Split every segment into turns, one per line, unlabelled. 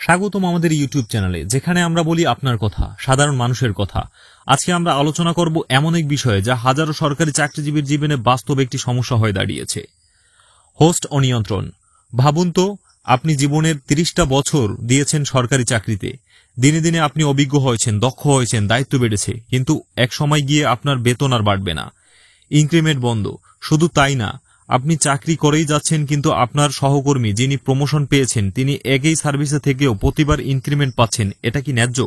স্বাগতম আমাদের ইউটিউব চ্যানেলে, যেখানে আমরা বলি আপনার কথা, সাধারণ মানুষের কথা। আজকে আমরা আলোচনা করব এমন এক বিষয়ে যা হাজারো সরকারি চাকরিজীবীর জীবনে বাস্তব একটি সমস্যা হয়ে দাঁড়িয়েছে: হোস্ট অনিয়ন্ত্রণ। ভাবুন তো, আপনি জীবনের 30টা বছর দিয়েছেন সরকারি চাকরিতে। দিনে দিনে আপনি অভিজ্ঞ হয়েছেন, দক্ষ হয়েছেন, দায়িত্ব বেড়েছে, কিন্তু এক সময় গিয়ে আপনার বেতন আর বাড়বে না, ইনক্রিমেন্ট বন্ধ। শুধু তাই না, আপনি চাকরি করেই যাচ্ছেন, কিন্তু আপনার সহকর্মী যিনি প্রমোশন পেয়েছেন তিনি একই সার্ভিসে থেকেও প্রতিবার ইনক্রিমেন্ট পাচ্ছেন। এটা কি ন্যায্য?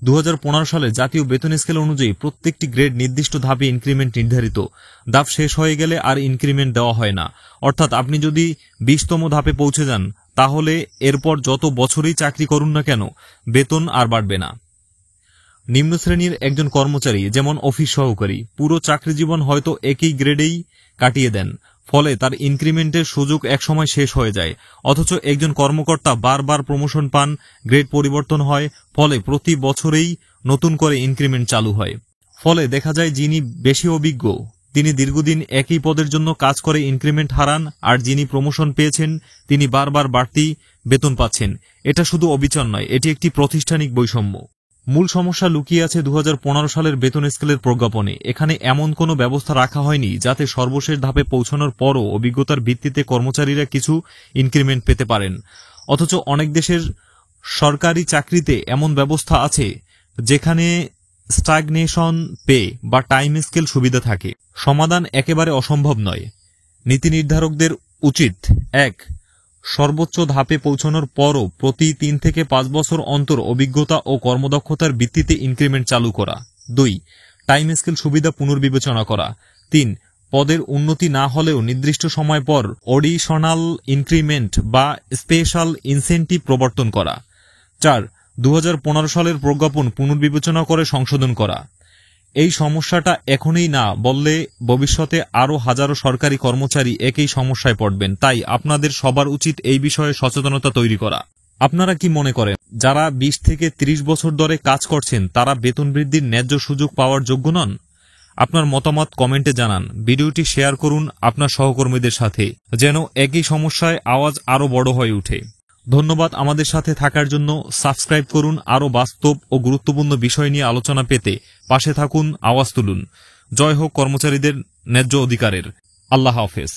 2015 সালে জাতীয় বেতন স্কেল অনুযায়ী প্রত্যেকটি গ্রেড নির্দিষ্ট ধাপে ইনক্রিমেন্ট নির্ধারিত। ধাপ শেষ হয়ে গেলে আর ইনক্রিমেন্ট দেওয়া হয় না। অর্থাৎ আপনি যদি 20তম ধাপে পৌঁছে যান, তাহলে এরপর যত বছরই চাকরি করুন না কেন, বেতন আর বাড়বে না। নিম্ন শ্রেণীর একজন কর্মচারী, যেমন অফিস সহকারী, পুরো চাকরি জীবন হয়তো একই গ্রেডেই কাটিয়ে দেন, ফলে তার ইনক্রিমেন্টের সুযোগ একসময় শেষ হয়ে যায়। অথচ একজন কর্মকর্তা বারবার প্রমোশন পান, গ্রেড পরিবর্তন হয়, ফলে প্রতি বছরেই নতুন করে ইনক্রিমেন্ট চালু হয়। ফলে দেখা যায় যিনি বেশি অভিজ্ঞ তিনি দীর্ঘদিন একই পদের জন্য কাজ করে ইনক্রিমেন্ট হারান, আর যিনি প্রমোশন পেয়েছেন তিনি বারবার বাড়তি বেতন পাচ্ছেন। এটা শুধু অবিচার নয়, এটি একটি প্রাতিষ্ঠানিক বৈষম্য। মূল সমস্যা লুকিয়ে আছে 2015 সালের বেতন স্কেলের প্রজ্ঞাপনে। এখানে এমন কোনো ব্যবস্থা রাখা হয়নি যাতে সর্বশেষ ধাপে পৌঁছানোর পরও অভিজ্ঞতার ভিত্তিতে কর্মচারীরা কিছু ইনক্রিমেন্ট পেতে পারেন। অথচ অনেক দেশের সরকারি চাকরিতে এমন ব্যবস্থা আছে যেখানে স্ট্যাগনেশন পে বা টাইম স্কেল সুবিধা থাকে। সমাধান একেবারে অসম্ভব নয়। নীতি নির্ধারকদের উচিত: 1. সর্বোচ্চ ধাপে পৌঁছানোর পরও প্রতি 3 থেকে 5 বছর অন্তর অভিজ্ঞতা ও কর্মদক্ষতার ভিত্তিতে ইনক্রিমেন্ট চালু করা। 2. টাইম স্কেল সুবিধা পুনর্বিবেচনা করা। 3. পদের উন্নতি না হলেও নির্দিষ্ট সময় পর অডিশনাল ইনক্রিমেন্ট বা স্পেশাল ইনসেন্টিভ প্রবর্তন করা। 4. 2015 সালের প্রজ্ঞাপন পুনর্বিবেচনা করে সংশোধন করা। এই সমস্যাটা এখনই না বললে ভবিষ্যতে আরও হাজারো সরকারি কর্মচারী একই সমস্যায় পড়বেন। তাই আপনাদের সবার উচিত এই বিষয়ে সচেতনতা তৈরি করা। আপনারা কি মনে করেন যারা 20 থেকে 30 বছর ধরে কাজ করছেন তারা বেতন বৃদ্ধির ন্যায্য সুযোগ পাওয়ার যোগ্য নন? আপনার মতামত কমেন্টে জানান। ভিডিওটি শেয়ার করুন আপনার সহকর্মীদের সাথে, যেন একই সমস্যায় আওয়াজ আরও বড় হয়ে ওঠে। ধন্যবাদ আমাদের সাথে থাকার জন্য। সাবস্ক্রাইব করুন। আরও বাস্তব ও গুরুত্বপূর্ণ বিষয় নিয়ে আলোচনা পেতে পাশে থাকুন, আওয়াজ তুলুন। জয় হোক কর্মচারীদের ন্যায্য অধিকারের। আল্লাহ হাফেজ।